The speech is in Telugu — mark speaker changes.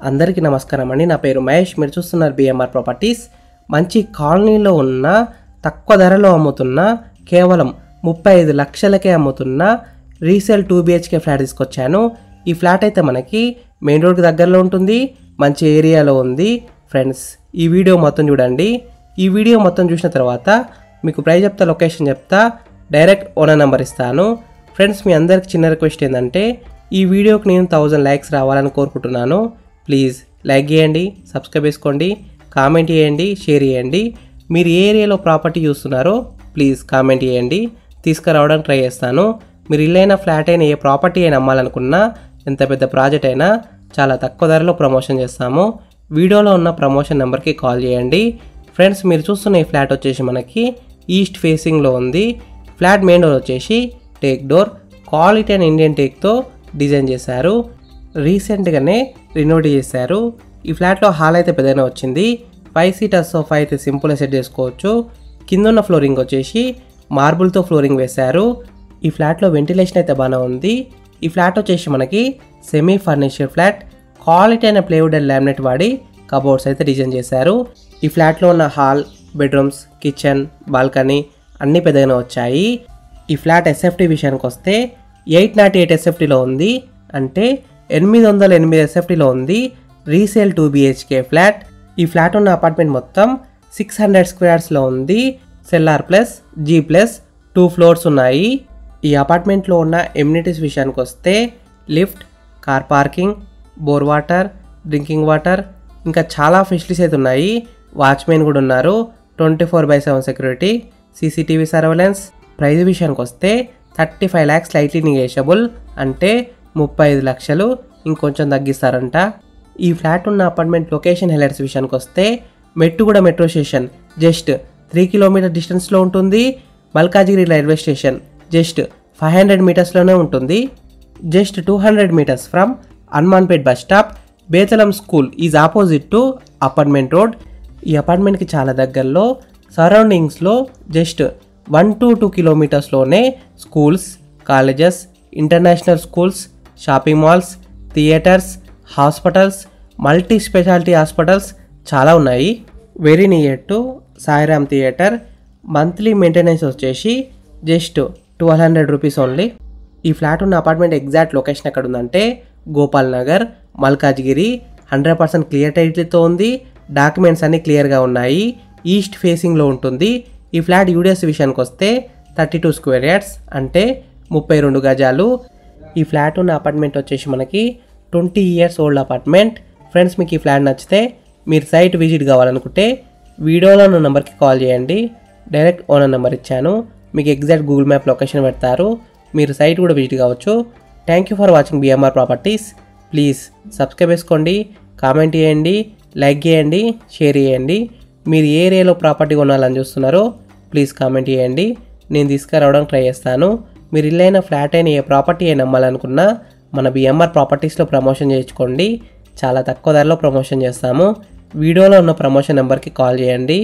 Speaker 1: అందరికీ నమస్కారం అండి. నా పేరు మహేష్. మీరు చూస్తున్నారు బిఎంఆర్ ప్రాపర్టీస్. మంచి కాలనీలో ఉన్న తక్కువ ధరలో అమ్ముతున్న కేవలం 35 లక్షలకే అమ్ముతున్న రీసేల్ 2 BHK ఫ్లాట్ తీసుకొచ్చాను. ఈ ఫ్లాట్ అయితే మనకి మెయిన్ రోడ్కి దగ్గరలో ఉంటుంది, మంచి ఏరియాలో ఉంది. ఫ్రెండ్స్, ఈ వీడియో మొత్తం చూడండి. ఈ వీడియో మొత్తం చూసిన తర్వాత మీకు ప్రైస్ చెప్తా, లొకేషన్ చెప్తా, డైరెక్ట్ ఓనర్ నెంబర్ ఇస్తాను. ఫ్రెండ్స్, మీ అందరికి చిన్న రిక్వెస్ట్ ఏంటంటే ఈ వీడియోకి నేను 1000 లైక్స్ రావాలని కోరుకుంటున్నాను. ప్లీజ్ లైక్ చేయండి, సబ్స్క్రైబ్ చేసుకోండి, కామెంట్ చేయండి, షేర్ చేయండి. మీరు ఏ ఏరియాలో ప్రాపర్టీ చూస్తున్నారో ప్లీజ్ కామెంట్ చేయండి, తీసుకురావడానికి ట్రై చేస్తాను. మీరు ఇల్లైనా ఫ్లాట్ అయినా ఏ ప్రాపర్టీ అయినా అమ్మాలనుకున్నా, ఎంత పెద్ద ప్రాజెక్ట్ అయినా చాలా తక్కువ ధరలో ప్రమోషన్ చేస్తాము. వీడియోలో ఉన్న ప్రమోషన్ నెంబర్కి కాల్ చేయండి. ఫ్రెండ్స్, మీరు చూస్తున్న ఈ ఫ్లాట్ వచ్చేసి మనకి ఈస్ట్ ఫేసింగ్లో ఉంది. ఫ్లాట్ మెయిన్ డోర్ వచ్చేసి teak door, quality and Indian టేక్తో డిజైన్ చేశారు. రీసెంట్గానే రినోవేట్ చేశారు. ఈ ఫ్లాట్లో హాల్ అయితే పెద్దగానే వచ్చింది. 5 సీటర్ సోఫా అయితే సింపుల్గా సెట్ చేసుకోవచ్చు. కింద ఉన్న ఫ్లోరింగ్ వచ్చేసి మార్బుల్తో ఫ్లోరింగ్ వేశారు. ఈ ఫ్లాట్లో వెంటిలేషన్ అయితే బాగానే ఉంది. ఈ ఫ్లాట్ వచ్చేసి మనకి సెమీ ఫర్నిచర్ ఫ్లాట్, క్వాలిటీ అయిన ప్లేవుడ్ అండ్ లామినేట్ వాడి కబోర్డ్స్ అయితే డిజైన్ చేశారు. ఈ ఫ్లాట్లో ఉన్న హాల్, బెడ్రూమ్స్, కిచెన్, బాల్కనీ అన్నీ పెద్దగానే వచ్చాయి. ఈ ఫ్లాట్ SFT విషయానికి వస్తే 808 SFTలో ఉంది, అంటే 808 SFTలో ఉంది. Resale 2 BHK flat. ఈ ఫ్లాట్ ఉన్న అపార్ట్మెంట్ మొత్తం 600 స్క్వేర్స్లో ఉంది. Cellar plus G plus 2 floors ఉన్నాయి. ఈ అపార్ట్మెంట్లో ఉన్న ఎమ్యూనిటీస్ విషయానికి వస్తే lift, car parking, bore water, drinking water, ఇంకా చాలా ఫెసిలిటీస్ అయితే ఉన్నాయి. వాచ్మెన్ కూడా ఉన్నారు. 24/7 సెక్యూరిటీ, CCTV సర్వేలెన్స్. ప్రైస్ విషయానికి వస్తే 35 lakhs స్లైట్లీ నెగోషియబుల్, అంటే 35 లక్షలు ఇంకొంచెం తగ్గిస్తారంట. ఈ ఫ్లాట్ ఉన్న అపార్ట్మెంట్ లొకేషన్ హైలైట్స్ విషయానికి వస్తే Mettuguda metro station just 3 kilometre డిస్టెన్స్లో ఉంటుంది. మల్కాజిగిరి రైల్వే స్టేషన్ జస్ట్ 500 మీటర్స్లోనే ఉంటుంది. Just 200 metres from Hanumanpet bus stop. Bethlehem school is opposite to apartment road. ఈ అపార్ట్మెంట్కి చాలా దగ్గరలో సరౌండింగ్స్లో జస్ట్ 1 to 2 కిలోమీటర్స్లోనే schools, colleges, international schools, shopping malls, theatres, hospitals, multi speciality hospitals చాలా ఉన్నాయి. Very near to Sairam theatre. Monthly maintenance వచ్చేసి జస్ట్ 1200 రూపీస్ ఓన్లీ. ఈ ఫ్లాట్ ఉన్న అపార్ట్మెంట్ ఎగ్జాక్ట్ లొకేషన్ ఎక్కడ ఉందంటే గోపాల్ నగర్, మల్కాజ్గిరి. 100% క్లియర్ టైటిల్తో ఉంది. డాక్యుమెంట్స్ అన్నీ క్లియర్గా ఉన్నాయి. ఈస్ట్ ఫేసింగ్లో ఉంటుంది. ఈ ఫ్లాట్ యూడిఎస్ విషయానికి వస్తే 32 స్క్వేర్ యార్డ్స్, అంటే 32 గజాలు. ఈ ఫ్లాట్ ఉన్న అపార్ట్మెంట్ వచ్చేసి మనకి 20 years ఓల్డ్ అపార్ట్మెంట్. ఫ్రెండ్స్, మీకు ఈ ఫ్లాట్ నచ్చితే మీరు సైట్ విజిట్ కావాలనుకుంటే వీడియోలో ఉన్న నెంబర్కి కాల్ చేయండి. డైరెక్ట్ ఓనర్ నెంబర్ ఇచ్చాను. మీకు ఎగ్జాక్ట్ గూగుల్ మ్యాప్ లొకేషన్ పెడతారు. మీరు సైట్ కూడా విజిట్ కావచ్చు. Thank you for watching BMR properties. Please subscribe చేసుకోండి, కామెంట్ చేయండి, లైక్ చేయండి, షేర్ చేయండి. మీరు ఏ ఏరియాలో ప్రాపర్టీ కొనాలని చూస్తున్నారో ప్లీజ్ కామెంట్ చేయండి. నేను తీసుకురావడానికి ట్రై చేస్తాను. మీరు ఇల్లైనా ఫ్లాట్ అయినా ఏ ప్రాపర్టీ అయినా అమ్మాలనుకున్నా మన బిఎంఆర్ ప్రాపర్టీస్లో ప్రమోషన్ చేయించుకోండి. చాలా తక్కువ ధరలో ప్రమోషన్ చేస్తాము. వీడియోలో ఉన్న ప్రమోషన్ నెంబర్కి కాల్ చేయండి.